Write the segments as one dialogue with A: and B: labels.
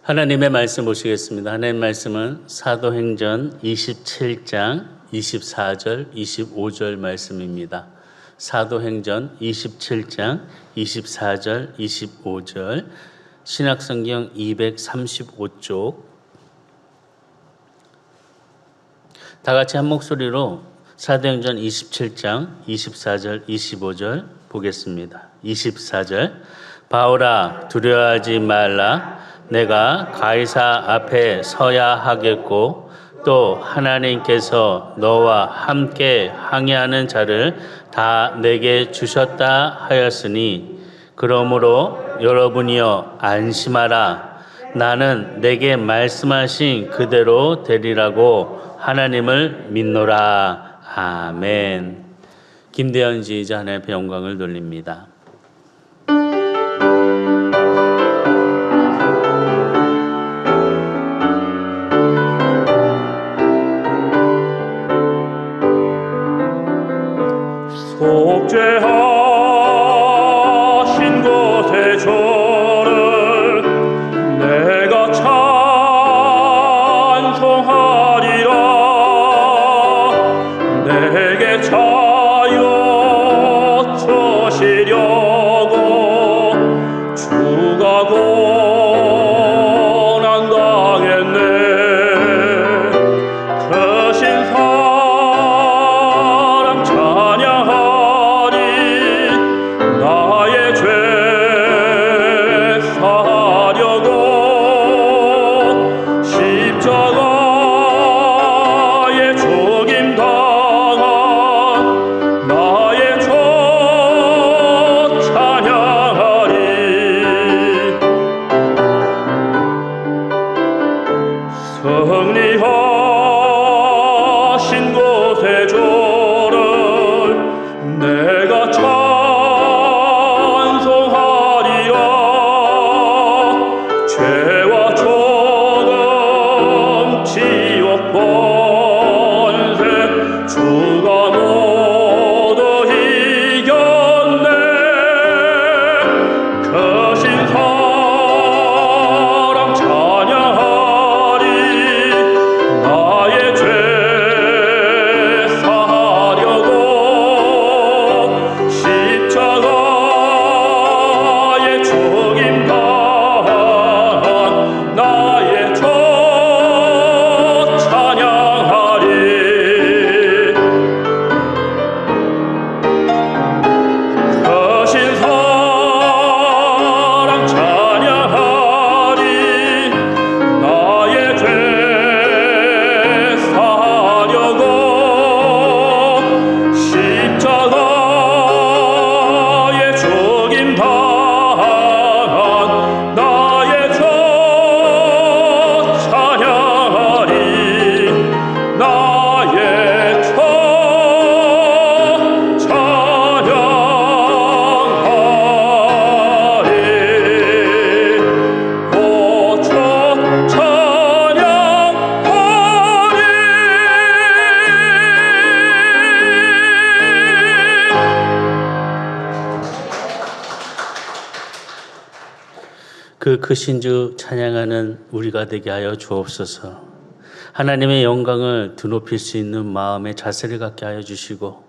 A: 하나님의 말씀 보시겠습니다. 하나님의 말씀은 사도행전 27장 24절, 25절 말씀입니다. 사도행전 27장 24절, 25절 신약성경 235쪽 다 같이 한 목소리로 사도행전 27장 24절, 25절 보겠습니다. 24절 바울아 두려워하지 말라. 내가 가이사 앞에 서야 하겠고 또 하나님께서 너와 함께 항해하는 자를 다 내게 주셨다 하였으니 그러므로 여러분이여 안심하라. 나는 내게 말씀하신 그대로 되리라고 하나님을 믿노라. 아멘. 김대현 지휘자 하나님의 영광을 돌립니다.
B: 속죄하신 곳에 저를 내가 찬송하리라. 내게 자유 주시려고 주가 고난당했네. 크신 사랑 찬양하리. 나의 죄 사하려고 십자가에 죽임당한 나의 주 찬양하리. 승리하신 곳에 저를 내가 찬송하리라. 죄와 조금 지옥 번세 주가 모두 이겼네. 크신 사랑 찬양하리. 나의 죄 사하려고 십자가에 죽임당한 나의 주 찬양하리. 크신 사랑 찬양하리. 나의 죄 사하려고 십자가에 죽임당한 나의 주 찬양하리. 나의 주 찬양하리. 오 주
A: 그 크신 주 찬양하는 우리가 되게 하여 주옵소서. 하나님의 영광을 드높일 수 있는 마음의 자세를 갖게 하여 주시고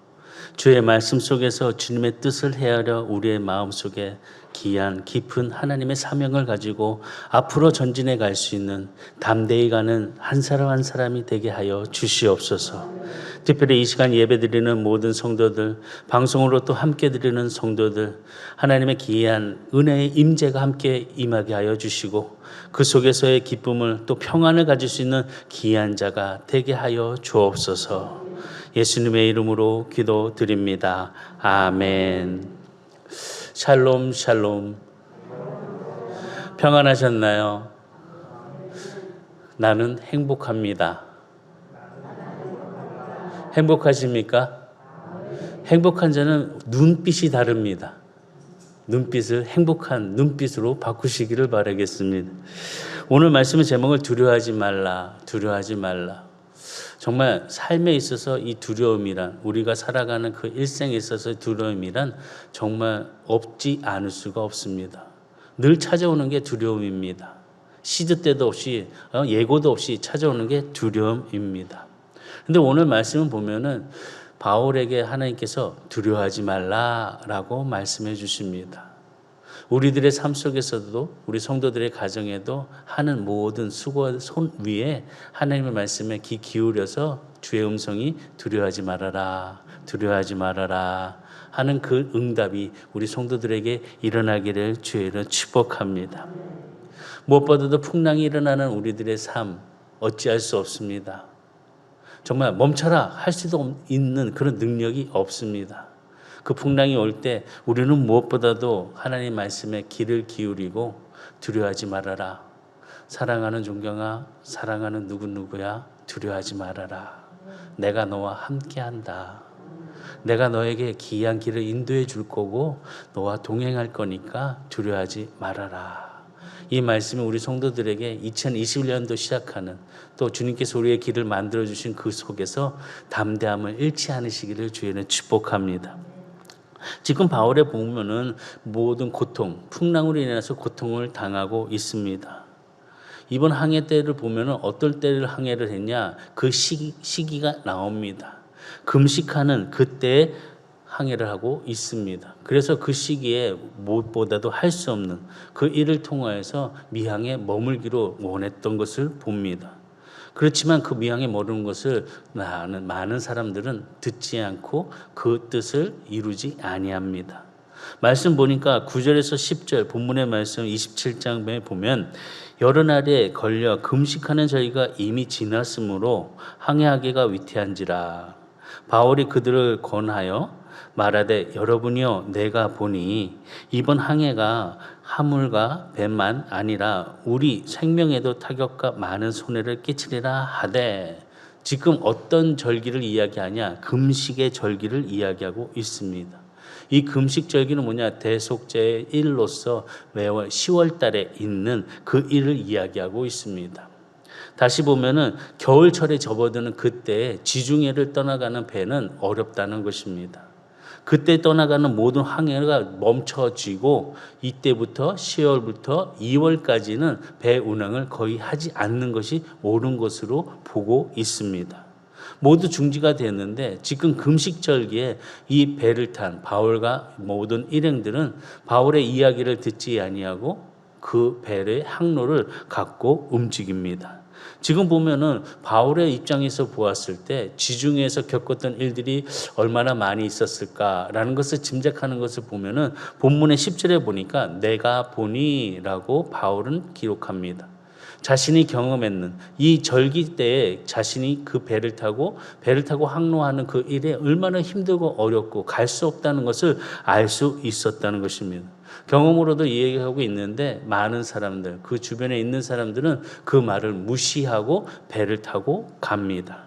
A: 주의 말씀 속에서 주님의 뜻을 헤아려 우리의 마음속에 귀한 깊은 하나님의 사명을 가지고 앞으로 전진해 갈 수 있는 담대히 가는 한 사람 한 사람이 되게 하여 주시옵소서. 특별히 이 시간 예배드리는 모든 성도들, 방송으로 또 함께 드리는 성도들, 하나님의 귀한 은혜의 임재가 함께 임하게 하여 주시고 그 속에서의 기쁨을 또 평안을 가질 수 있는 귀한 자가 되게 하여 주옵소서. 예수님의 이름으로 기도드립니다. 아멘. 샬롬 샬롬. 평안하셨나요? 나는 행복합니다. 행복하십니까? 행복한 자는 눈빛이 다릅니다. 눈빛을 행복한 눈빛으로 바꾸시기를 바라겠습니다. 오늘 말씀의 제목을 두려워하지 말라, 두려워하지 말라. 정말 삶에 있어서 이 두려움이란, 우리가 살아가는 그 일생에 있어서 두려움이란 정말 없지 않을 수가 없습니다. 늘 찾아오는 게 두려움입니다. 시드 때도 없이 예고도 없이 찾아오는 게 두려움입니다. 근데 오늘 말씀을 보면은 바울에게 하나님께서 두려워하지 말라라고 말씀해 주십니다. 우리들의 삶 속에서도 우리 성도들의 가정에도 하는 모든 수고 손 위에 하나님의 말씀에 귀 기울여서 주의 음성이 두려워하지 말아라, 두려워하지 말아라 하는 그 응답이 우리 성도들에게 일어나기를 주의로 축복합니다. 무엇보다도 풍랑이 일어나는 우리들의 삶 어찌할 수 없습니다. 정말 멈춰라 할 수도 있는 그런 능력이 없습니다. 그 풍랑이 올 때 우리는 무엇보다도 하나님 말씀에 귀를 기울이고 두려워하지 말아라. 사랑하는 존경아, 사랑하는 누구누구야 두려워하지 말아라. 내가 너와 함께한다. 내가 너에게 기이한 길을 인도해 줄 거고 너와 동행할 거니까 두려워하지 말아라. 이 말씀이 우리 성도들에게 2021년도 시작하는 또 주님께서 우리의 길을 만들어주신 그 속에서 담대함을 잃지 않으시기를 주의는 축복합니다. 지금 바울에 보면은 모든 고통, 풍랑으로 인해서 고통을 당하고 있습니다. 이번 항해 때를 보면은 어떨 때를 항해를 했냐 그 시기가 나옵니다. 금식하는 그때에 항해를 하고 있습니다. 그래서 그 시기에 무엇보다도 할 수 없는 그 일을 통하여서 미항에 머물기로 원했던 것을 봅니다. 그렇지만 그 미항에 머무는 것을 많은 사람들은 듣지 않고 그 뜻을 이루지 아니합니다. 말씀 보니까 9절에서 10절 본문의 말씀 27장에 보면 여러 날에 걸려 금식하는 저희가 이미 지났으므로 항해하기가 위태한지라. 바울이 그들을 권하여 말하되 여러분이여 내가 보니 이번 항해가 화물과 배만 아니라 우리 생명에도 타격과 많은 손해를 끼치리라 하되 지금 어떤 절기를 이야기하냐 금식의 절기를 이야기하고 있습니다. 이 금식 절기는 뭐냐 대속죄의 일로서 매월 10월 달에 있는 그 일을 이야기하고 있습니다. 다시 보면은 겨울철에 접어드는 그때 지중해를 떠나가는 배는 어렵다는 것입니다. 그때 떠나가는 모든 항해가 멈춰지고 이때부터 10월부터 2월까지는 배 운항을 거의 하지 않는 것이 옳은 것으로 보고 있습니다. 모두 중지가 됐는데 지금 금식절기에 이 배를 탄 바울과 모든 일행들은 바울의 이야기를 듣지 아니하고 그 배의 항로를 갖고 움직입니다. 지금 보면은 바울의 입장에서 보았을 때 지중해에서 겪었던 일들이 얼마나 많이 있었을까라는 것을 짐작하는 것을 보면은 본문의 10절에 보니까 내가 보니라고 바울은 기록합니다. 자신이 경험했는 이 절기 때에 자신이 그 배를 타고 항로하는 그 일에 얼마나 힘들고 어렵고 갈 수 없다는 것을 알 수 있었다는 것입니다. 경험으로도 이야기하고 있는데 많은 사람들, 그 주변에 있는 사람들은 그 말을 무시하고 배를 타고 갑니다.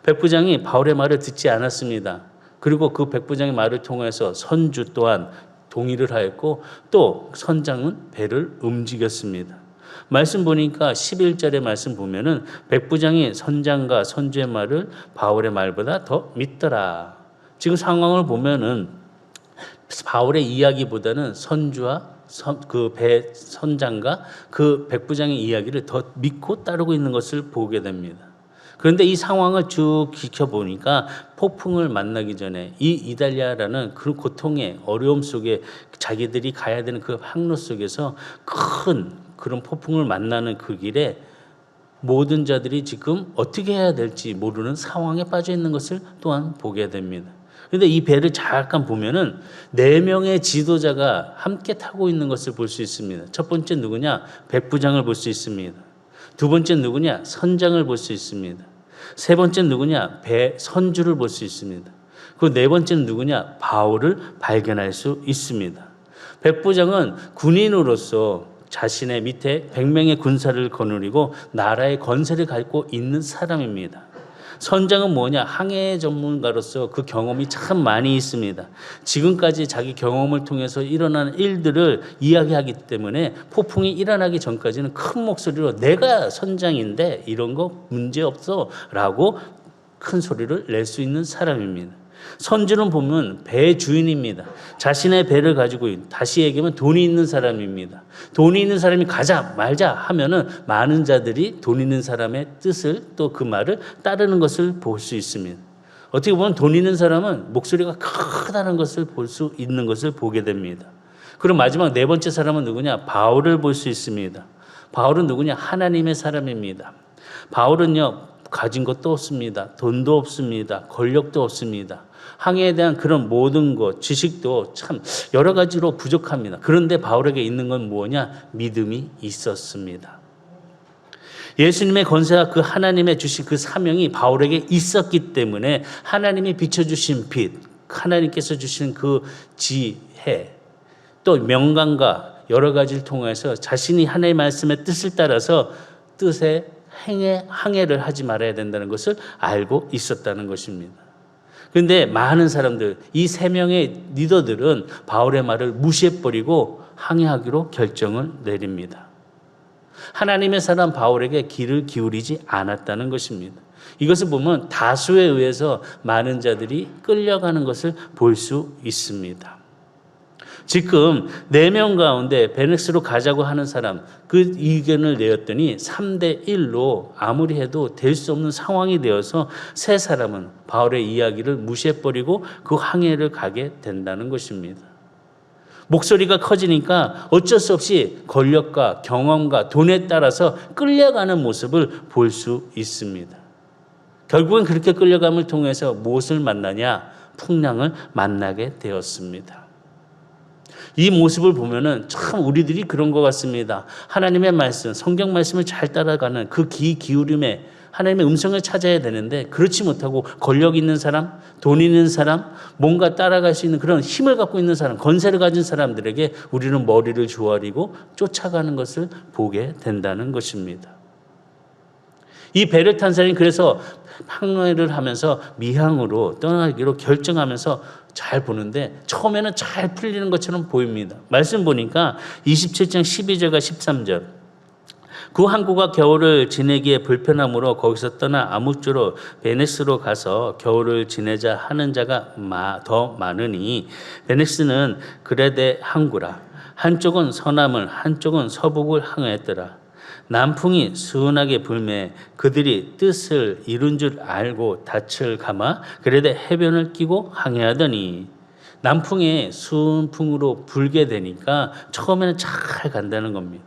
A: 백부장이 바울의 말을 듣지 않았습니다. 그리고 그 백부장의 말을 통해서 선주 또한 동의를 하였고 또 선장은 배를 움직였습니다. 말씀 보니까 11절의 말씀 보면은 백부장이 선장과 선주의 말을 바울의 말보다 더 믿더라. 지금 상황을 보면은 바울의 이야기보다는 선주와 그 배 선장과 그 백부장의 이야기를 더 믿고 따르고 있는 것을 보게 됩니다. 그런데 이 상황을 쭉 지켜보니까 폭풍을 만나기 전에 이 이달리아라는 그 고통의 어려움 속에 자기들이 가야 되는 그 항로 속에서 큰 그런 폭풍을 만나는 그 길에 모든 자들이 지금 어떻게 해야 될지 모르는 상황에 빠져 있는 것을 또한 보게 됩니다. 그런데 이 배를 잠깐 보면은 4명의 지도자가 함께 타고 있는 것을 볼 수 있습니다. 첫 번째 누구냐? 백부장을 볼 수 있습니다. 두 번째 누구냐? 선장을 볼 수 있습니다. 세 번째 누구냐? 배 선주를 볼 수 있습니다. 그 네 번째는 누구냐? 바울을 발견할 수 있습니다. 백부장은 군인으로서 자신의 밑에 100명의 군사를 거느리고 나라의 건세를 갖고 있는 사람입니다. 선장은 뭐냐? 항해 전문가로서 그 경험이 참 많이 있습니다. 지금까지 자기 경험을 통해서 일어나는 일들을 이야기하기 때문에 폭풍이 일어나기 전까지는 큰 목소리로 내가 선장인데 이런 거 문제없어 라고 큰 소리를 낼 수 있는 사람입니다. 선주는 보면 배 주인입니다. 자신의 배를 가지고 다시 얘기하면 돈이 있는 사람입니다. 돈이 있는 사람이 가자 말자 하면은 많은 자들이 돈 있는 사람의 뜻을 또 그 말을 따르는 것을 볼 수 있습니다. 어떻게 보면 돈 있는 사람은 목소리가 크다는 것을 볼 수 있는 것을 보게 됩니다. 그럼 마지막 네 번째 사람은 누구냐? 바울을 볼 수 있습니다. 바울은 누구냐? 하나님의 사람입니다. 바울은요, 가진 것도 없습니다. 돈도 없습니다. 권력도 없습니다. 항해에 대한 그런 모든 것, 지식도 참 여러 가지로 부족합니다. 그런데 바울에게 있는 건 뭐냐? 믿음이 있었습니다. 예수님의 권세와 그 하나님의 주신 그 사명이 바울에게 있었기 때문에 하나님이 비춰주신 빛, 하나님께서 주신 그 지혜, 또 명강과 여러 가지를 통해서 자신이 하나님의 말씀의 뜻을 따라서 뜻에 항해를 하지 말아야 된다는 것을 알고 있었다는 것입니다. 그런데 많은 사람들, 이 세 명의 리더들은 바울의 말을 무시해버리고 항해하기로 결정을 내립니다. 하나님의 사람 바울에게 귀를 기울이지 않았다는 것입니다. 이것을 보면 다수에 의해서 많은 자들이 끌려가는 것을 볼 수 있습니다. 지금 4명 가운데 베넥스로 가자고 하는 사람, 그 의견을 내었더니 3대 1로 아무리 해도 될 수 없는 상황이 되어서 세 사람은 바울의 이야기를 무시해버리고 그 항해를 가게 된다는 것입니다. 목소리가 커지니까 어쩔 수 없이 권력과 경험과 돈에 따라서 끌려가는 모습을 볼 수 있습니다. 결국은 그렇게 끌려감을 통해서 무엇을 만나냐? 풍랑을 만나게 되었습니다. 이 모습을 보면은 참 우리들이 그런 것 같습니다. 하나님의 말씀, 성경 말씀을 잘 따라가는 그 귀 기울임에 하나님의 음성을 찾아야 되는데 그렇지 못하고 권력 있는 사람, 돈 있는 사람, 뭔가 따라갈 수 있는 그런 힘을 갖고 있는 사람, 권세를 가진 사람들에게 우리는 머리를 조아리고 쫓아가는 것을 보게 된다는 것입니다. 이 배를 탄 사람이 그래서 항해를 하면서 미항으로 떠나기로 결정하면서 잘 보는데 처음에는 잘 풀리는 것처럼 보입니다. 말씀 보니까 27장 12절과 13절, 그 항구가 겨울을 지내기에 불편함으로 거기서 떠나 아무쪼록 베네스로 가서 겨울을 지내자 하는 자가 더 많으니, 베네스는 그레데 항구라. 한쪽은 서남을 한쪽은 서북을 항해했더라. 남풍이 순하게 불매 그들이 뜻을 이룬 줄 알고 닻을 감아 그레데 해변을 끼고 항해하더니, 남풍에 순풍으로 불게 되니까 처음에는 잘 간다는 겁니다.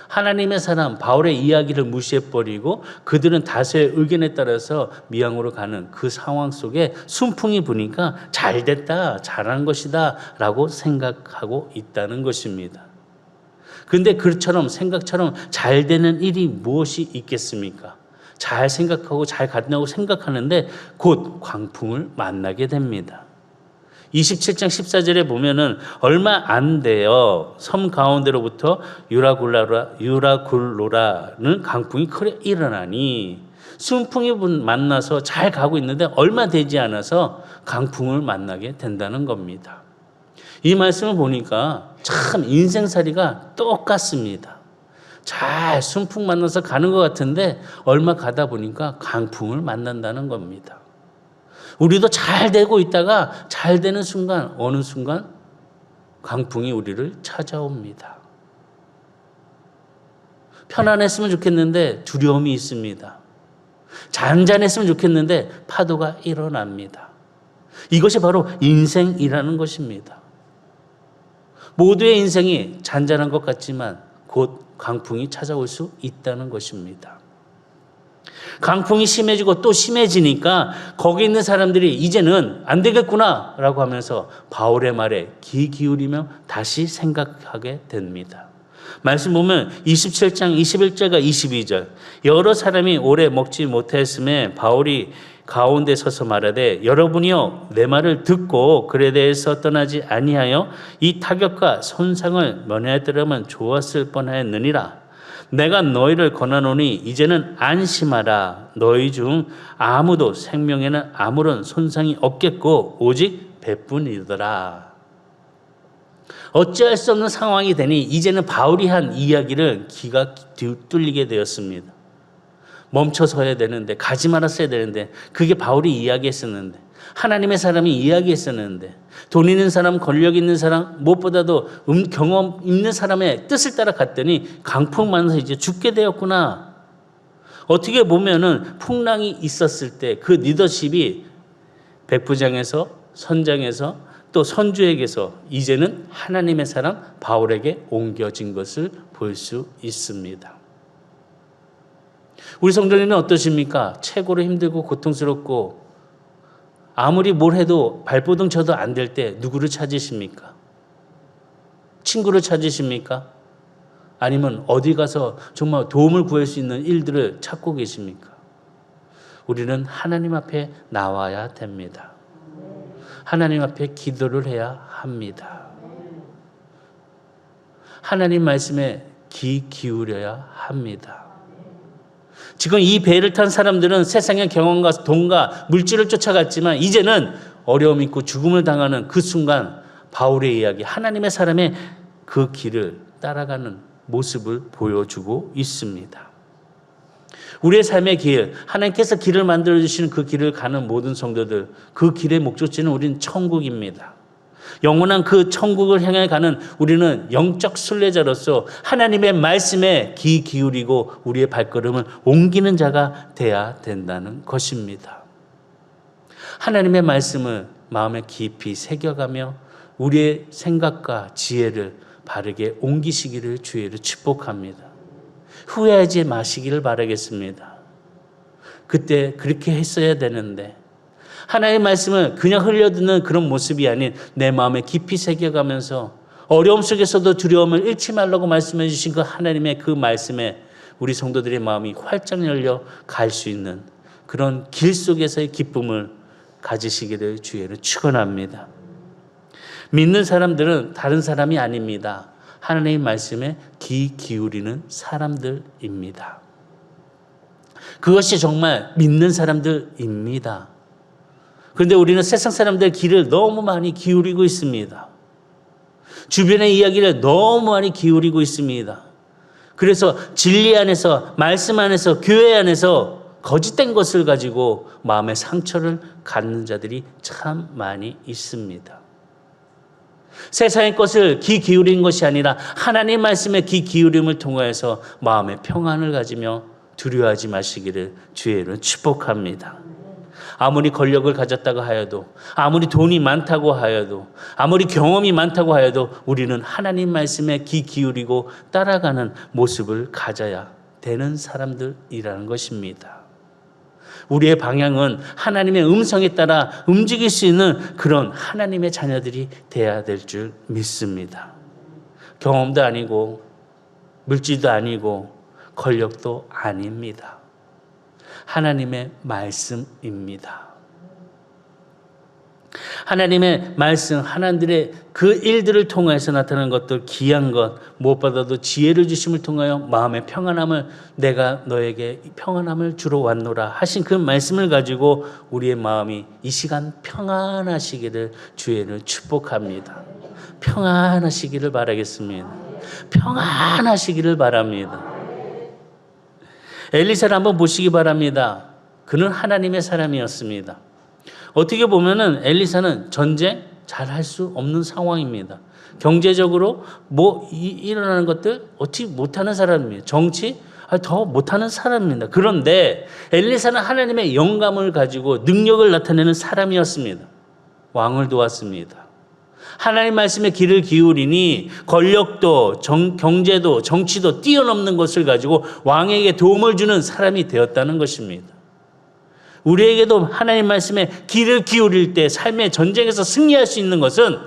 A: 하나님의 사람 바울의 이야기를 무시해버리고 그들은 다수의 의견에 따라서 미항으로 가는 그 상황 속에 순풍이 부니까 잘 됐다, 잘한 것이다 라고 생각하고 있다는 것입니다. 그런데 그처럼 생각처럼 잘 되는 일이 무엇이 있겠습니까? 잘 생각하고 잘 간다고 생각하는데 곧 광풍을 만나게 됩니다. 27장 14절에 보면은 얼마 안 돼요. 섬 가운데로부터 유라굴로라는 강풍이 크게 일어나니, 순풍이 만나서 잘 가고 있는데 얼마 되지 않아서 강풍을 만나게 된다는 겁니다. 이 말씀을 보니까 참 인생살이가 똑같습니다. 잘 순풍 만나서 가는 것 같은데 얼마 가다 보니까 강풍을 만난다는 겁니다. 우리도 잘 되고 있다가 잘 되는 순간, 어느 순간 강풍이 우리를 찾아옵니다. 편안했으면 좋겠는데 두려움이 있습니다. 잔잔했으면 좋겠는데 파도가 일어납니다. 이것이 바로 인생이라는 것입니다. 모두의 인생이 잔잔한 것 같지만 곧 강풍이 찾아올 수 있다는 것입니다. 강풍이 심해지고 또 심해지니까 거기 있는 사람들이 이제는 안 되겠구나 라고 하면서 바울의 말에 귀 기울이며 다시 생각하게 됩니다. 말씀 보면 27장 21절과 22절, 여러 사람이 오래 먹지 못했음에 바울이 가운데 서서 말하되, 여러분이요 내 말을 듣고 그레데에서 떠나지 아니하여 이 타격과 손상을 면하였더라면 좋았을 뻔하였느니라. 내가 너희를 권하노니 이제는 안심하라. 너희 중 아무도 생명에는 아무런 손상이 없겠고 오직 배뿐이더라. 어찌할 수 없는 상황이 되니 이제는 바울이 한 이야기를 귀가 뚫리게 되었습니다. 멈춰서야 되는데, 가지 말았어야 되는데, 그게 바울이 이야기했었는데 하나님의 사람이 이야기했었는데 돈 있는 사람, 권력 있는 사람, 무엇보다도 경험 있는 사람의 뜻을 따라 갔더니 강풍 만나서 이제 죽게 되었구나. 어떻게 보면은 풍랑이 있었을 때 그 리더십이 백부장에서 선장에서 또 선주에게서 이제는 하나님의 사람 바울에게 옮겨진 것을 볼 수 있습니다. 우리 성도님은 어떠십니까? 최고로 힘들고 고통스럽고 아무리 뭘 해도 발버둥 쳐도 안 될 때 누구를 찾으십니까? 친구를 찾으십니까? 아니면 어디 가서 정말 도움을 구할 수 있는 일들을 찾고 계십니까? 우리는 하나님 앞에 나와야 됩니다. 하나님 앞에 기도를 해야 합니다. 하나님 말씀에 귀 기울여야 합니다. 지금 이 배를 탄 사람들은 세상의 경험과 돈과 물질을 쫓아갔지만 이제는 어려움 있고 죽음을 당하는 그 순간 바울의 이야기, 하나님의 사람의 그 길을 따라가는 모습을 보여주고 있습니다. 우리의 삶의 길, 하나님께서 길을 만들어주시는 그 길을 가는 모든 성도들, 그 길의 목적지는 우리는 천국입니다. 영원한 그 천국을 향해 가는 우리는 영적 순례자로서 하나님의 말씀에 귀 기울이고 우리의 발걸음을 옮기는 자가 돼야 된다는 것입니다. 하나님의 말씀을 마음에 깊이 새겨가며 우리의 생각과 지혜를 바르게 옮기시기를 주의를 축복합니다. 후회하지 마시기를 바라겠습니다. 그때 그렇게 했어야 되는데 하나님의 말씀을 그냥 흘려듣는 그런 모습이 아닌 내 마음에 깊이 새겨가면서 어려움 속에서도 두려움을 잃지 말라고 말씀해 주신 그 하나님의 그 말씀에 우리 성도들의 마음이 활짝 열려 갈 수 있는 그런 길 속에서의 기쁨을 가지시기를 주의를 축원합니다. 믿는 사람들은 다른 사람이 아닙니다. 하나님의 말씀에 귀 기울이는 사람들입니다. 그것이 정말 믿는 사람들입니다. 그런데 우리는 세상 사람들 귀를 너무 많이 기울이고 있습니다. 주변의 이야기를 너무 많이 기울이고 있습니다. 그래서 진리 안에서, 말씀 안에서, 교회 안에서 거짓된 것을 가지고 마음의 상처를 갖는 자들이 참 많이 있습니다. 세상의 것을 귀 기울인 것이 아니라 하나님 말씀에 귀 기울임을 통하여서 마음의 평안을 가지며 두려워하지 마시기를 주의로 축복합니다. 아무리 권력을 가졌다고 하여도, 아무리 돈이 많다고 하여도, 아무리 경험이 많다고 하여도 우리는 하나님 말씀에 귀 기울이고 따라가는 모습을 가져야 되는 사람들이라는 것입니다. 우리의 방향은 하나님의 음성에 따라 움직일 수 있는 그런 하나님의 자녀들이 되어야 될 줄 믿습니다. 경험도 아니고 물질도 아니고 권력도 아닙니다. 하나님의 말씀입니다. 하나님의 말씀, 하나님들의 그 일들을 통해서 나타나는 것들, 귀한 것, 무엇보다도 지혜를 주심을 통하여 마음의 평안함을, 내가 너에게 평안함을 주러 왔노라 하신 그 말씀을 가지고 우리의 마음이 이 시간 평안하시기를 주의를 축복합니다. 평안하시기를 바라겠습니다. 평안하시기를 바랍니다. 엘리사를 한번 보시기 바랍니다. 그는 하나님의 사람이었습니다. 어떻게 보면은 엘리사는 전쟁 잘 할 수 없는 상황입니다. 경제적으로 일어나는 것들 어떻게 못하는 사람입니다. 정치 더 못하는 사람입니다. 그런데 엘리사는 하나님의 영감을 가지고 능력을 나타내는 사람이었습니다. 왕을 도왔습니다. 하나님 말씀에 귀를 기울이니 권력도 경제도 정치도 뛰어넘는 것을 가지고 왕에게 도움을 주는 사람이 되었다는 것입니다. 우리에게도 하나님 말씀에 귀를 기울일 때 삶의 전쟁에서 승리할 수 있는 것은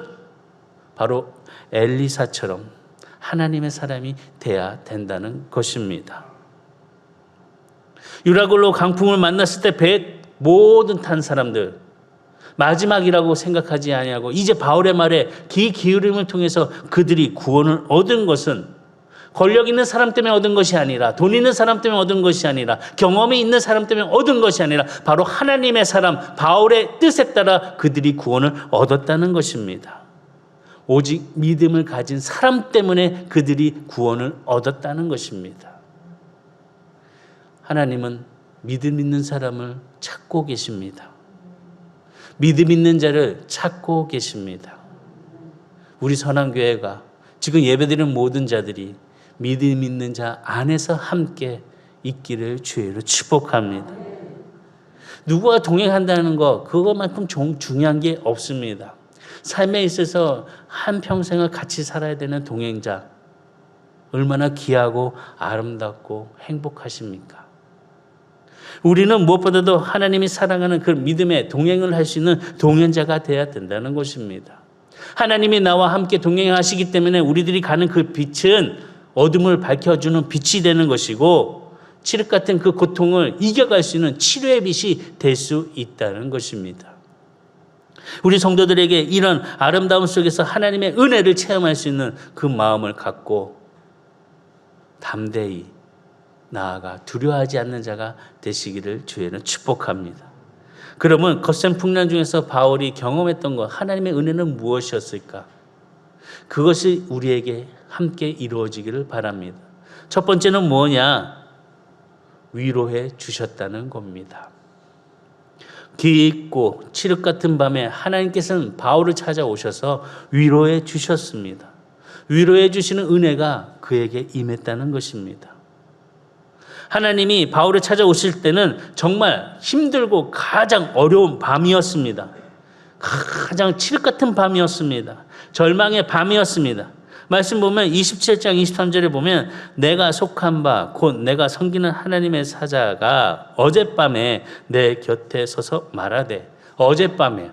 A: 바로 엘리사처럼 하나님의 사람이 돼야 된다는 것입니다. 유라굴로 강풍을 만났을 때 배에 모든 탄 사람들 마지막이라고 생각하지 아니하고 이제 바울의 말에 귀 기울임을 통해서 그들이 구원을 얻은 것은 권력 있는 사람 때문에 얻은 것이 아니라, 돈 있는 사람 때문에 얻은 것이 아니라, 경험이 있는 사람 때문에 얻은 것이 아니라 바로 하나님의 사람 바울의 뜻에 따라 그들이 구원을 얻었다는 것입니다. 오직 믿음을 가진 사람 때문에 그들이 구원을 얻었다는 것입니다. 하나님은 믿음 있는 사람을 찾고 계십니다. 믿음 있는 자를 찾고 계십니다. 우리 선한교회가 지금 예배드리는 모든 자들이 믿음 있는 자 안에서 함께 있기를 주의로 축복합니다. 누구와 동행한다는 것, 그것만큼 중요한 게 없습니다. 삶에 있어서 한평생을 같이 살아야 되는 동행자, 얼마나 귀하고 아름답고 행복하십니까? 우리는 무엇보다도 하나님이 사랑하는 그 믿음의 동행을 할 수 있는 동행자가 되어야 된다는 것입니다. 하나님이 나와 함께 동행하시기 때문에 우리들이 가는 그 빛은 어둠을 밝혀주는 빛이 되는 것이고, 칠흑 같은 그 고통을 이겨갈 수 있는 치료의 빛이 될 수 있다는 것입니다. 우리 성도들에게 이런 아름다움 속에서 하나님의 은혜를 체험할 수 있는 그 마음을 갖고 담대히 나아가 두려워하지 않는 자가 되시기를 주에는 축복합니다. 그러면 거센 풍랑 중에서 바울이 경험했던 것, 하나님의 은혜는 무엇이었을까? 그것이 우리에게 함께 이루어지기를 바랍니다. 첫 번째는 뭐냐? 위로해 주셨다는 겁니다. 깊고 칠흑 같은 밤에 하나님께서는 바울을 찾아오셔서 위로해 주셨습니다. 위로해 주시는 은혜가 그에게 임했다는 것입니다. 하나님이 바울을 찾아오실 때는 정말 힘들고 가장 어려운 밤이었습니다. 가장 칠흑 같은 밤이었습니다. 절망의 밤이었습니다. 말씀 보면 27장 23절에 보면 내가 속한 바 곧 내가 섬기는 하나님의 사자가 어젯밤에 내 곁에 서서 말하되, 어젯밤에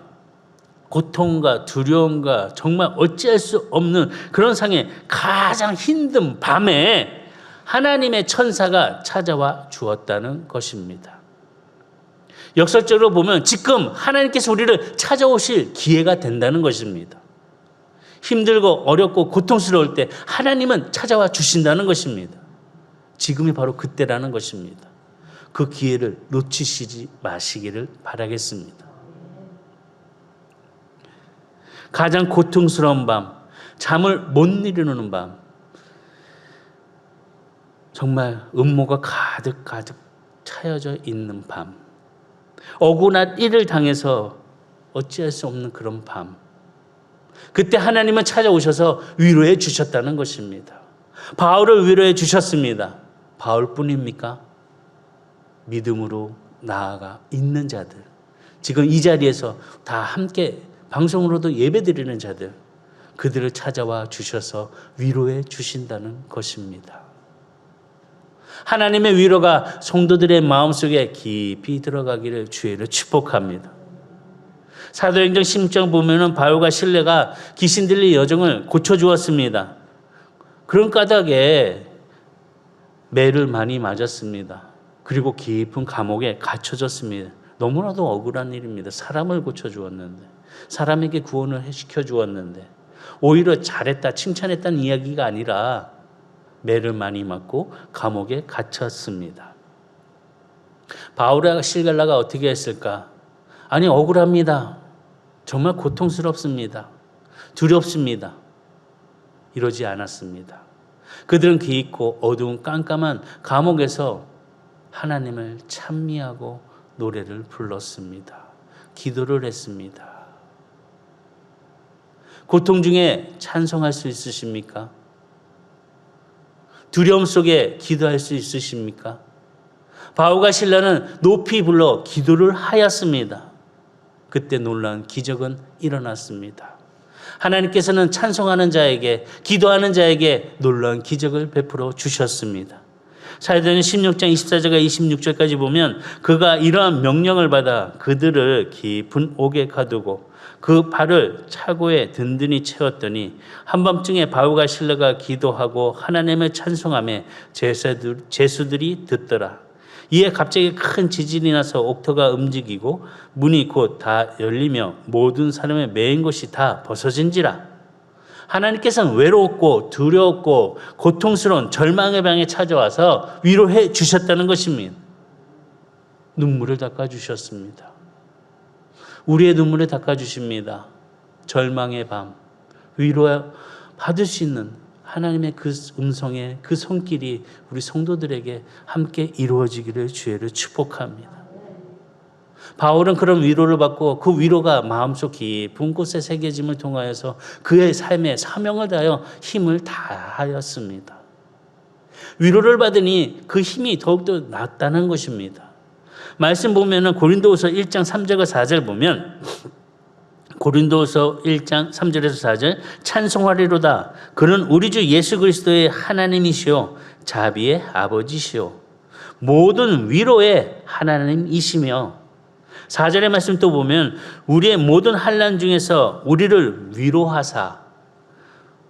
A: 고통과 두려움과 정말 어찌할 수 없는 그런 상에 가장 힘든 밤에 하나님의 천사가 찾아와 주었다는 것입니다. 역설적으로 보면 지금 하나님께서 우리를 찾아오실 기회가 된다는 것입니다. 힘들고 어렵고 고통스러울 때 하나님은 찾아와 주신다는 것입니다. 지금이 바로 그때라는 것입니다. 그 기회를 놓치시지 마시기를 바라겠습니다. 가장 고통스러운 밤, 잠을 못 이루는 밤, 정말 음모가 가득 차여져 있는 밤, 억울한 일을 당해서 어찌할 수 없는 그런 밤, 그때 하나님은 찾아오셔서 위로해 주셨다는 것입니다. 바울을 위로해 주셨습니다. 바울뿐입니까? 믿음으로 나아가 있는 자들, 지금 이 자리에서 다 함께 방송으로도 예배드리는 자들, 그들을 찾아와 주셔서 위로해 주신다는 것입니다. 하나님의 위로가 성도들의 마음속에 깊이 들어가기를 주의로 축복합니다. 사도행전 16장 보면은 바울과 실레가 귀신 들린 여종을 고쳐주었습니다. 그런 까닭에 매를 많이 맞았습니다. 그리고 깊은 감옥에 갇혀졌습니다. 너무나도 억울한 일입니다. 사람을 고쳐주었는데, 사람에게 구원을 시켜주었는데, 오히려 잘했다, 칭찬했다는 이야기가 아니라 매를 많이 맞고 감옥에 갇혔습니다. 바울과 실갈라가 어떻게 했을까? 아니, 억울합니다. 정말 고통스럽습니다. 두렵습니다. 이러지 않았습니다. 그들은 깊고 어두운 깜깜한 감옥에서 하나님을 찬미하고 노래를 불렀습니다. 기도를 했습니다. 고통 중에 찬송할 수 있으십니까? 두려움 속에 기도할 수 있으십니까? 바울과 실라는 높이 불러 기도를 하였습니다. 그때 놀라운 기적은 일어났습니다. 하나님께서는 찬송하는 자에게, 기도하는 자에게 놀라운 기적을 베풀어 주셨습니다. 사도행전 16장 24절과 26절까지 보면 그가 이러한 명령을 받아 그들을 깊은 옥에 가두고 그 발을 차고에 든든히 채웠더니 한밤중에 바울과 실라가 기도하고 하나님을 찬송하며 제수들이 듣더라. 이에 갑자기 큰 지진이 나서 옥토가 움직이고 문이 곧 다 열리며 모든 사람의 매인 것이 다 벗어진지라. 하나님께서는 외롭고 두려웠고 고통스러운 절망의 방에 찾아와서 위로해 주셨다는 것입니다. 눈물을 닦아주셨습니다. 우리의 눈물을 닦아주십니다. 절망의 밤, 위로 받을 수 있는 하나님의 그 음성의 그 손길이 우리 성도들에게 함께 이루어지기를 주의를 축복합니다. 바울은 그런 위로를 받고 그 위로가 마음속 깊은 곳에 새겨짐을 통하여서 그의 삶에 사명을 다하여 힘을 다하였습니다. 위로를 받으니 그 힘이 더욱더 낫다는 것입니다. 말씀 보면은 고린도후서 1장 3절과 4절 보면 고린도후서 1장 3절에서 4절 찬송하리로다. 그는 우리 주 예수 그리스도의 하나님이시요 자비의 아버지시요 모든 위로의 하나님이시며 4절의 말씀 또 보면 우리의 모든 환난 중에서 우리를 위로하사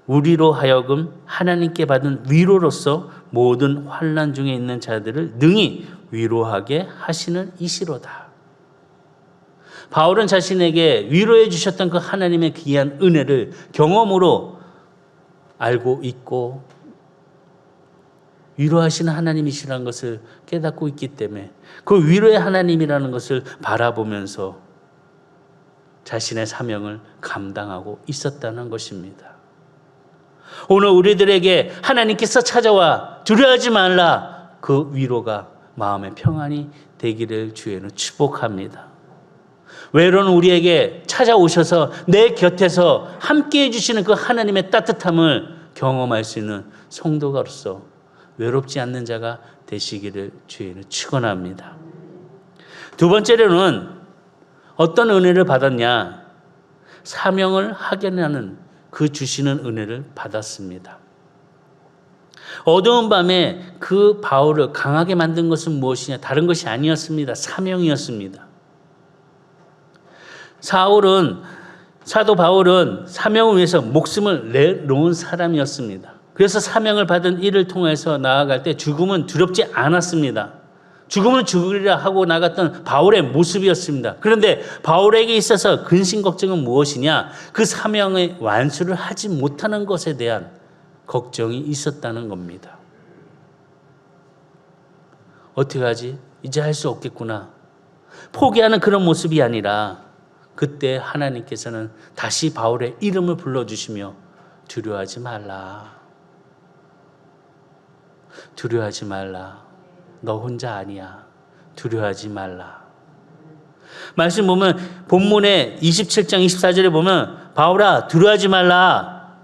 A: 우리로 하여금 하나님께 받은 위로로서 모든 환난 중에 있는 자들을 능히 위로하게 하시는 이시로다. 바울은 자신에게 위로해 주셨던 그 하나님의 귀한 은혜를 경험으로 알고 있고 위로하시는 하나님이시라는 것을 깨닫고 있기 때문에 그 위로의 하나님이라는 것을 바라보면서 자신의 사명을 감당하고 있었다는 것입니다. 오늘 우리들에게 하나님께서 찾아와 두려워하지 말라 그 위로가 마음의 평안이 되기를 주에는 축복합니다. 외로운 우리에게 찾아오셔서 내 곁에서 함께해 주시는 그 하나님의 따뜻함을 경험할 수 있는 성도가로서 외롭지 않는 자가 되시기를 주에는 축원합니다. 두 번째로는 어떤 은혜를 받았냐? 사명을 하게하는 그 주시는 은혜를 받았습니다. 어두운 밤에 그 바울을 강하게 만든 것은 무엇이냐? 다른 것이 아니었습니다. 사명이었습니다. 사도 바울은 사명을 위해서 목숨을 내놓은 사람이었습니다. 그래서 사명을 받은 이를 통해서 나아갈 때 죽음은 두렵지 않았습니다. 죽음은 죽으리라 하고 나갔던 바울의 모습이었습니다. 그런데 바울에게 있어서 근심 걱정은 무엇이냐? 그 사명의 완수를 하지 못하는 것에 대한 걱정이 있었다는 겁니다. 어떻게 하지? 이제 할 수 없겠구나. 포기하는 그런 모습이 아니라 그때 하나님께서는 다시 바울의 이름을 불러주시며 두려워하지 말라. 두려워하지 말라. 너 혼자 아니야. 두려워하지 말라. 말씀 보면 본문의 27장 24절에 보면 바울아 두려워하지 말라.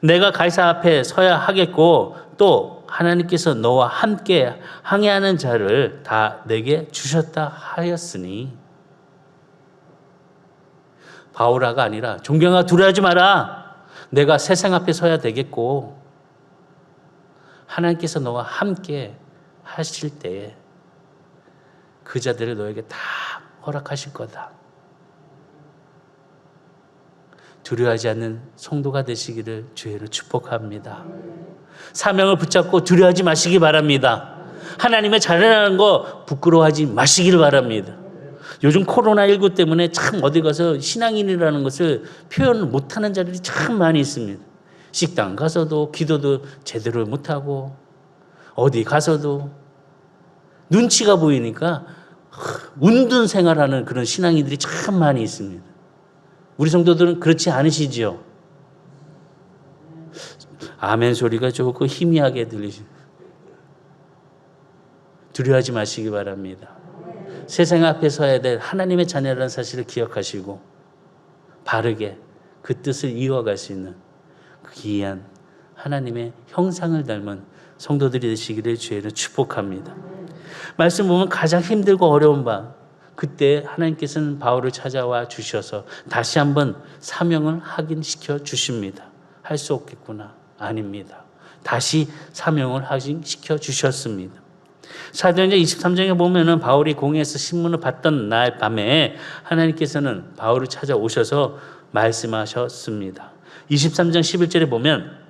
A: 내가 가이사 앞에 서야 하겠고 또 하나님께서 너와 함께 항해하는 자를 다 내게 주셨다 하였으니 바울아가 아니라 존경아 두려워하지 마라. 내가 세상 앞에 서야 되겠고 하나님께서 너와 함께 하실 때에 그 자들을 너에게 다 허락하실 거다. 두려워하지 않는 성도가 되시기를 주의로 축복합니다. 사명을 붙잡고 두려워하지 마시기 바랍니다. 하나님의 잘해나가는 거 부끄러워하지 마시기를 바랍니다. 요즘 코로나19 때문에 참 어디 가서 신앙인이라는 것을 표현을 못하는 자들이 참 많이 있습니다. 식당 가서도 기도도 제대로 못하고 어디 가서도 눈치가 보이니까 운둔 생활하는 그런 신앙인들이 참 많이 있습니다. 우리 성도들은 그렇지 않으시지요? 아멘 소리가 조금 희미하게 들리십니다. 두려워하지 마시기 바랍니다. 세상 앞에 서야 될 하나님의 자녀라는 사실을 기억하시고 바르게 그 뜻을 이어갈 수 있는 그 귀한 하나님의 형상을 닮은 성도들이 되시기를 주의로 축복합니다. 말씀 보면 가장 힘들고 어려운 밤 그때 하나님께서는 바울을 찾아와 주셔서 다시 한번 사명을 확인시켜 주십니다. 할 수 없겠구나. 아닙니다. 다시 사명을 확인시켜 주셨습니다. 사도행전 23장에 보면은 바울이 공회에서 신문을 받던 날 밤에 하나님께서는 바울을 찾아오셔서 말씀하셨습니다. 23장 11절에 보면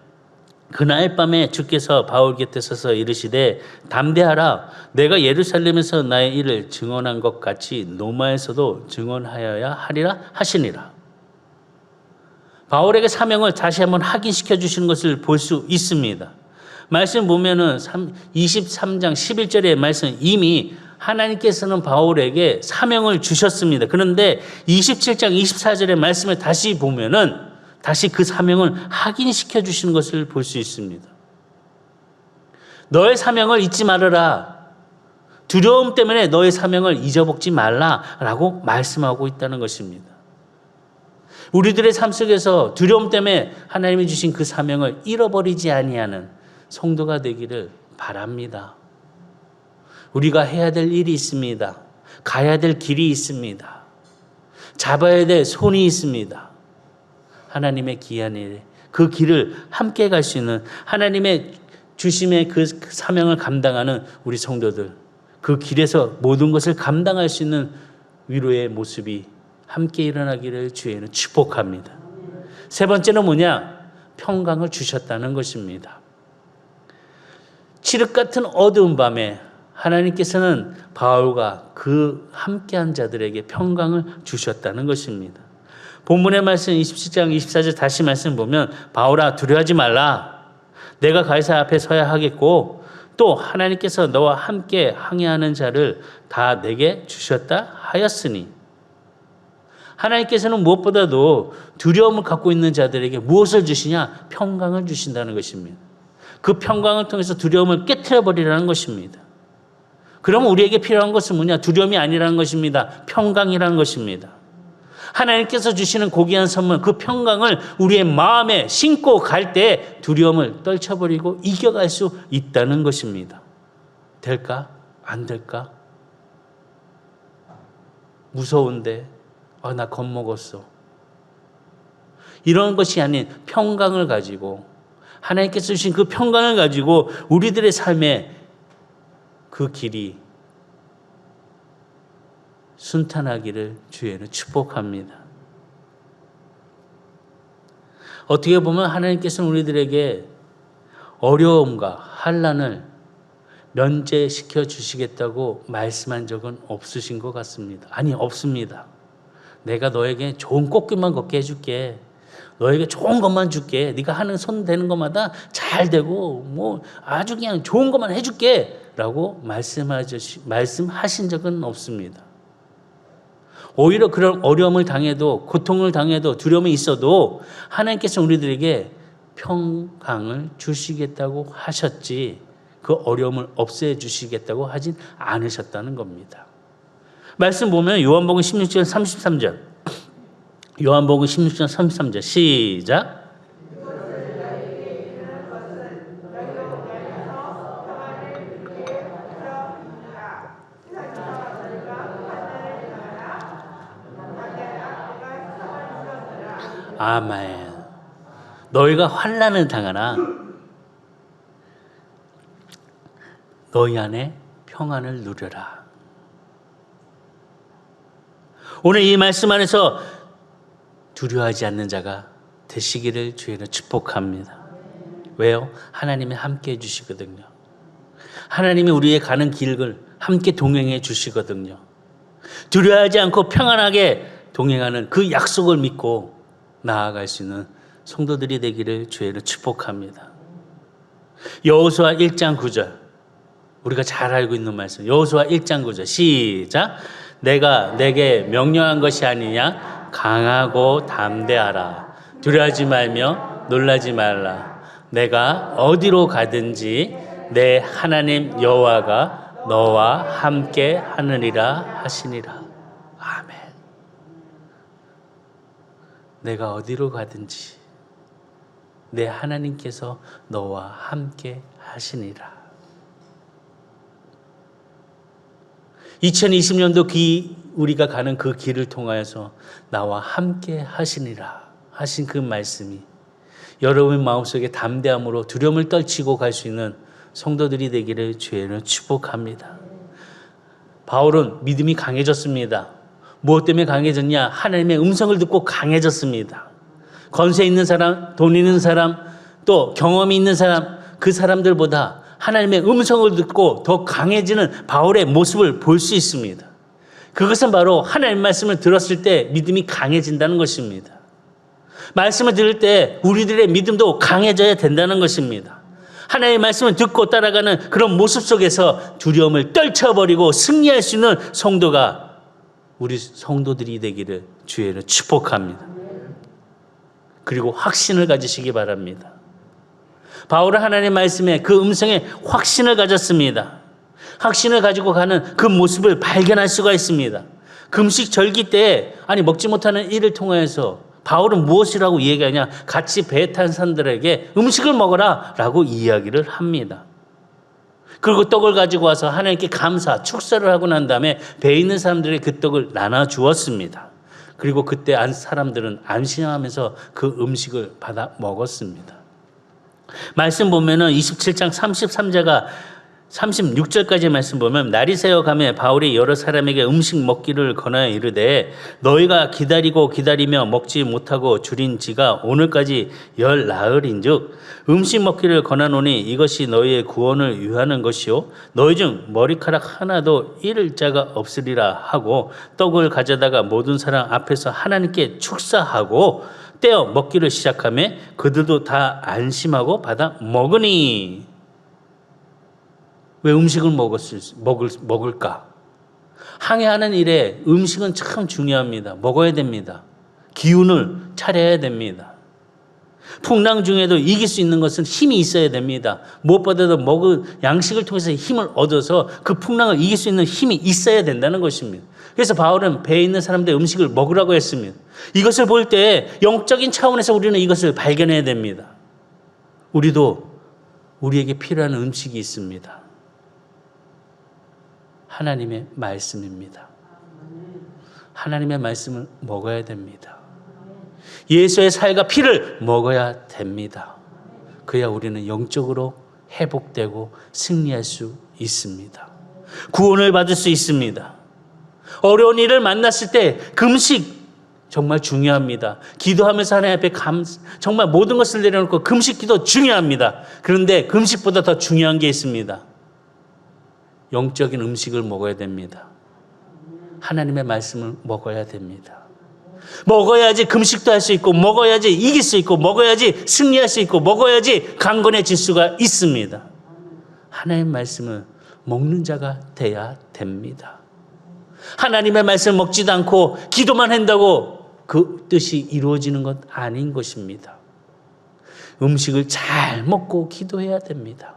A: 그날 밤에 주께서 바울 곁에 서서 이르시되 담대하라. 내가 예루살렘에서 나의 일을 증언한 것 같이 로마에서도 증언하여야 하리라 하시니라. 바울에게 사명을 다시 한번 확인시켜 주시는 것을 볼 수 있습니다. 말씀 보면은 23장 11절의 말씀 이미 하나님께서는 바울에게 사명을 주셨습니다. 그런데 27장 24절의 말씀을 다시 보면은 다시 그 사명을 확인시켜 주시는 것을 볼 수 있습니다. 너의 사명을 잊지 말아라. 두려움 때문에 너의 사명을 잊어먹지 말라라고 말씀하고 있다는 것입니다. 우리들의 삶 속에서 두려움 때문에 하나님이 주신 그 사명을 잃어버리지 아니하는 성도가 되기를 바랍니다. 우리가 해야 될 일이 있습니다. 가야 될 길이 있습니다. 잡아야 될 손이 있습니다. 하나님의 귀한 일, 그 길을 함께 갈 수 있는 하나님의 주심의 그 사명을 감당하는 우리 성도들, 그 길에서 모든 것을 감당할 수 있는 위로의 모습이 함께 일어나기를 주의는 축복합니다. 세 번째는 뭐냐? 평강을 주셨다는 것입니다. 칠흑 같은 어두운 밤에 하나님께서는 바울과 그 함께한 자들에게 평강을 주셨다는 것입니다. 본문의 말씀 27장 24절 다시 말씀 보면 바울아 두려워하지 말라. 내가 가이사 앞에 서야 하겠고 또 하나님께서 너와 함께 항해하는 자를 다 내게 주셨다 하였으니. 하나님께서는 무엇보다도 두려움을 갖고 있는 자들에게 무엇을 주시냐? 평강을 주신다는 것입니다. 그 평강을 통해서 두려움을 깨트려 버리라는 것입니다. 그러면 우리에게 필요한 것은 뭐냐? 두려움이 아니라는 것입니다. 평강이라는 것입니다. 하나님께서 주시는 고귀한 선물, 그 평강을 우리의 마음에 심고 갈 때 두려움을 떨쳐버리고 이겨갈 수 있다는 것입니다. 될까? 안 될까? 무서운데, 나 겁먹었어. 이런 것이 아닌 평강을 가지고, 하나님께서 주신 그 평강을 가지고 우리들의 삶에 그 길이 순탄하기를 주에는 축복합니다. 어떻게 보면 하나님께서는 우리들에게 어려움과 환난을 면제시켜 주시겠다고 말씀한 적은 없으신 것 같습니다. 아니, 없습니다. 내가 너에게 좋은 꽃길만 걷게 해줄게. 너에게 좋은 것만 줄게. 네가 하는 손 대는 것마다 잘 되고 뭐 아주 그냥 좋은 것만 해줄게 라고 말씀하신 적은 없습니다. 오히려 그런 어려움을 당해도 고통을 당해도 두려움이 있어도 하나님께서 우리들에게 평강을 주시겠다고 하셨지 그 어려움을 없애주시겠다고 하진 않으셨다는 겁니다. 말씀 보면 요한복음 16장 33절 요한복음 16장 33절 시작. 아멘. 너희가 환난을 당하나 너희 안에 평안을 누려라. 오늘 이 말씀 안에서 두려워하지 않는 자가 되시기를 주의로 축복합니다. 왜요? 하나님이 함께 해주시거든요. 하나님이 우리의 가는 길을 함께 동행해 주시거든요. 두려워하지 않고 평안하게 동행하는 그 약속을 믿고 나아갈 수 있는 성도들이 되기를 주의로 축복합니다. 여호수아 1장 9절 우리가 잘 알고 있는 말씀 여호수아 1장 9절 시작. 내가 내게 명령한 것이 아니냐 강하고 담대하라. 두려워하지 말며 놀라지 말라. 내가 어디로 가든지 내 하나님 여호와가 너와 함께 하느니라 하시니라. 아멘. 내가 어디로 가든지 내 하나님께서 너와 함께 하시니라. 2020년도 우리가 가는 그 길을 통하여서 나와 함께 하시니라 하신 그 말씀이 여러분의 마음속에 담대함으로 두려움을 떨치고 갈 수 있는 성도들이 되기를 주의는 축복합니다. 바울은 믿음이 강해졌습니다. 무엇 때문에 강해졌냐? 하나님의 음성을 듣고 강해졌습니다. 권세 있는 사람, 돈 있는 사람, 또 경험이 있는 사람, 그 사람들보다 하나님의 음성을 듣고 더 강해지는 바울의 모습을 볼 수 있습니다. 그것은 바로 하나님의 말씀을 들었을 때 믿음이 강해진다는 것입니다. 말씀을 들을 때 우리들의 믿음도 강해져야 된다는 것입니다. 하나님의 말씀을 듣고 따라가는 그런 모습 속에서 두려움을 떨쳐버리고 승리할 수 있는 성도가 우리 성도들이 되기를 주의로 축복합니다. 그리고 확신을 가지시기 바랍니다. 바울은 하나님의 말씀에 그 음성에 확신을 가졌습니다. 확신을 가지고 가는 그 모습을 발견할 수가 있습니다. 금식 절기 때 먹지 못하는 이를 통하여서 바울은 무엇이라고 얘기하냐? 같이 배에 탄 사람들에게 음식을 먹어라 라고 이야기를 합니다. 그리고 떡을 가지고 와서 하나님께 감사, 축사를 하고 난 다음에 배에 있는 사람들에게 그 떡을 나눠 주었습니다. 그리고 그때 사람들은 안심하면서 그 음식을 받아 먹었습니다. 말씀 보면은 27장 36절까지 말씀 보면, 날이 새어가며 바울이 여러 사람에게 음식 먹기를 권하여 이르되 너희가 기다리며 먹지 못하고 줄인 지가 오늘까지 10나흘인즉 음식 먹기를 권하노니 이것이 너희의 구원을 위하는 것이요 너희 중 머리카락 하나도 잃을 자가 없으리라 하고 떡을 가져다가 모든 사람 앞에서 하나님께 축사하고 떼어 먹기를 시작하며 그들도 다 안심하고 받아 먹으니. 왜 음식을 먹을까? 항해하는 일에 음식은 참 중요합니다. 먹어야 됩니다. 기운을 차려야 됩니다. 풍랑 중에도 이길 수 있는 것은 힘이 있어야 됩니다. 무엇보다도 먹은 양식을 통해서 힘을 얻어서 그 풍랑을 이길 수 있는 힘이 있어야 된다는 것입니다. 그래서 바울은 배에 있는 사람들 음식을 먹으라고 했습니다. 이것을 볼 때 영적인 차원에서 우리는 이것을 발견해야 됩니다. 우리도 우리에게 필요한 음식이 있습니다. 하나님의 말씀입니다. 하나님의 말씀을 먹어야 됩니다. 예수의 살과 피를 먹어야 됩니다. 그래야 우리는 영적으로 회복되고 승리할 수 있습니다. 구원을 받을 수 있습니다. 어려운 일을 만났을 때 금식 정말 중요합니다. 기도하면서 하나님 앞에 정말 모든 것을 내려놓고 금식 기도 중요합니다. 그런데 금식보다 더 중요한 게 있습니다. 영적인 음식을 먹어야 됩니다. 하나님의 말씀을 먹어야 됩니다. 먹어야지 금식도 할 수 있고, 먹어야지 이길 수 있고, 먹어야지 승리할 수 있고, 먹어야지 강건해질 수가 있습니다. 하나님의 말씀을 먹는 자가 돼야 됩니다. 하나님의 말씀을 먹지도 않고 기도만 한다고 그 뜻이 이루어지는 것 아닌 것입니다. 음식을 잘 먹고 기도해야 됩니다.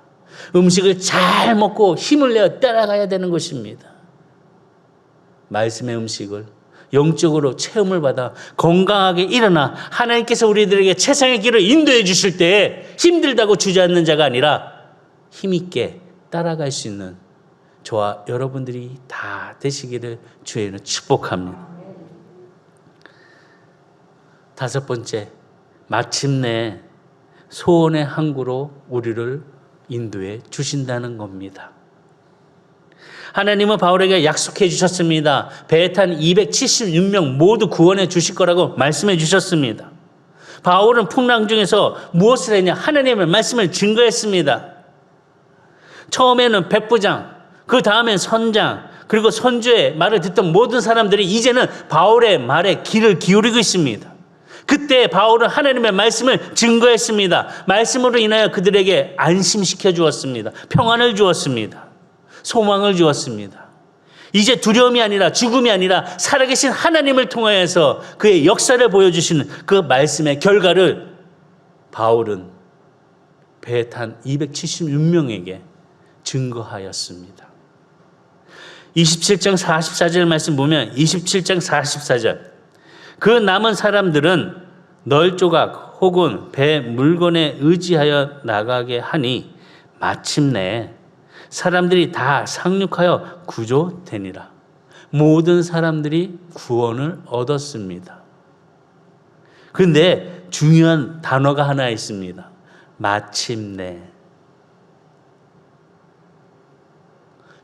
A: 음식을 잘 먹고 힘을 내어 따라가야 되는 것입니다. 말씀의 음식을 영적으로 체험을 받아 건강하게 일어나 하나님께서 우리들에게 최상의 길을 인도해 주실 때 힘들다고 주저앉는 자가 아니라 힘있게 따라갈 수 있는 저와 여러분들이 다 되시기를 주의 이름으로 축복합니다. 5번째, 마침내 소원의 항구로 우리를 인도해 주신다는 겁니다. 하나님은 바울에게 약속해 주셨습니다. 배에 탄 276명 모두 구원해 주실 거라고 말씀해 주셨습니다. 바울은 풍랑 중에서 무엇을 했냐? 하나님의 말씀을 증거했습니다. 처음에는 백부장, 그 다음엔 선장, 그리고 선주의 말을 듣던 모든 사람들이 이제는 바울의 말에 귀를 기울이고 있습니다. 그때 바울은 하나님의 말씀을 증거했습니다. 말씀으로 인하여 그들에게 안심시켜 주었습니다. 평안을 주었습니다. 소망을 주었습니다. 이제 두려움이 아니라 죽음이 아니라 살아계신 하나님을 통하여서 그의 역사를 보여주시는 그 말씀의 결과를 바울은 배에 탄 276명에게 증거하였습니다. 27장 44절 말씀 보면 27장 44절 그 남은 사람들은 널 조각 혹은 배 물건에 의지하여 나가게 하니 마침내 사람들이 다 상륙하여 구조되니라. 모든 사람들이 구원을 얻었습니다. 그런데 중요한 단어가 하나 있습니다. 마침내.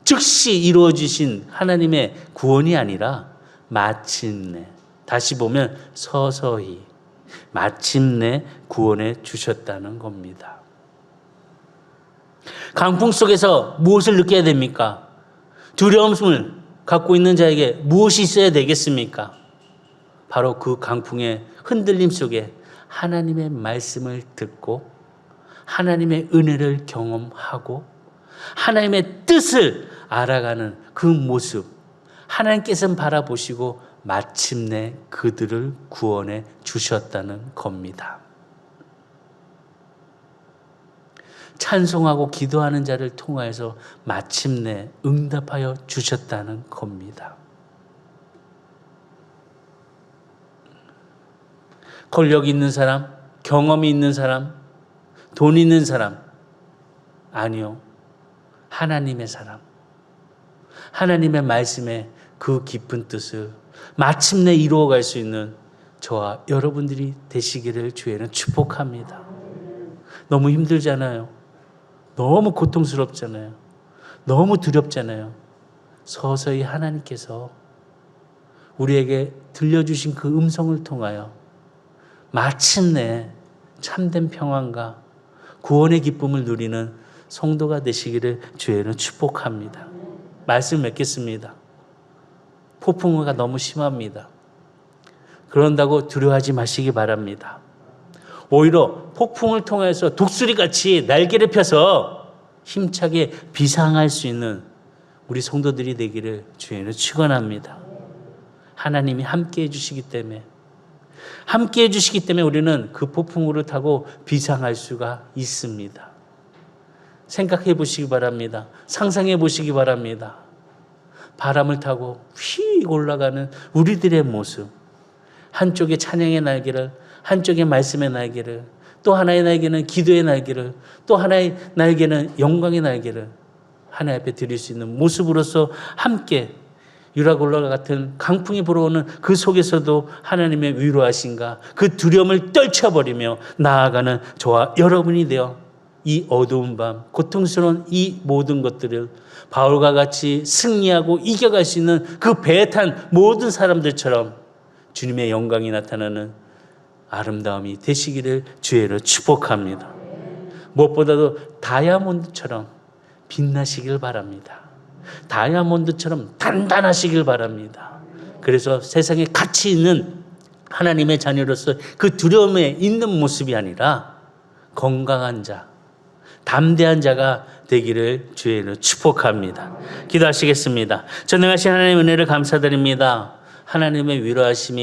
A: 즉시 이루어지신 하나님의 구원이 아니라 마침내. 다시 보면 서서히 마침내 구원해 주셨다는 겁니다. 강풍 속에서 무엇을 느껴야 됩니까? 두려움을 갖고 있는 자에게 무엇이 있어야 되겠습니까? 바로 그 강풍의 흔들림 속에 하나님의 말씀을 듣고 하나님의 은혜를 경험하고 하나님의 뜻을 알아가는 그 모습, 하나님께서는 바라보시고 마침내 그들을 구원해 주셨다는 겁니다. 찬송하고 기도하는 자를 통하여서 마침내 응답하여 주셨다는 겁니다. 권력 있는 사람, 경험이 있는 사람, 돈 있는 사람, 아니요. 하나님의 사람. 하나님의 말씀에 그 깊은 뜻을 마침내 이루어갈 수 있는 저와 여러분들이 되시기를 주에는 축복합니다. 너무 힘들잖아요. 너무 고통스럽잖아요. 너무 두렵잖아요. 서서히 하나님께서 우리에게 들려주신 그 음성을 통하여 마침내 참된 평안과 구원의 기쁨을 누리는 성도가 되시기를 주에는 축복합니다. 말씀 맺겠습니다. 폭풍우가 너무 심합니다. 그런다고 두려워하지 마시기 바랍니다. 오히려 폭풍을 통해서 독수리같이 날개를 펴서 힘차게 비상할 수 있는 우리 성도들이 되기를 주에는 축원합니다. 하나님이 함께해 주시기 때문에 우리는 그 폭풍우를 타고 비상할 수가 있습니다. 생각해 보시기 바랍니다. 상상해 보시기 바랍니다. 바람을 타고 휙 올라가는 우리들의 모습. 한쪽에 찬양의 날개를, 한쪽에 말씀의 날개를, 또 하나의 날개는 기도의 날개를, 또 하나의 날개는 영광의 날개를 하나님 앞에 드릴 수 있는 모습으로서 함께 유라굴라 같은 강풍이 불어오는 그 속에서도 하나님의 위로하신가 그 두려움을 떨쳐버리며 나아가는 저와 여러분이 되어 이 어두운 밤, 고통스러운 이 모든 것들을 바울과 같이 승리하고 이겨갈 수 있는 그 배에 탄 모든 사람들처럼 주님의 영광이 나타나는 아름다움이 되시기를 주의로 축복합니다. 무엇보다도 다이아몬드처럼 빛나시길 바랍니다. 다이아몬드처럼 단단하시길 바랍니다. 그래서 세상에 가치 있는 하나님의 자녀로서 그 두려움에 있는 모습이 아니라 건강한 자, 담대한 자가 되기를 주의로 축복합니다. 기도하시겠습니다. 전능하신 하나님의 은혜를 감사드립니다. 하나님의 위로하심이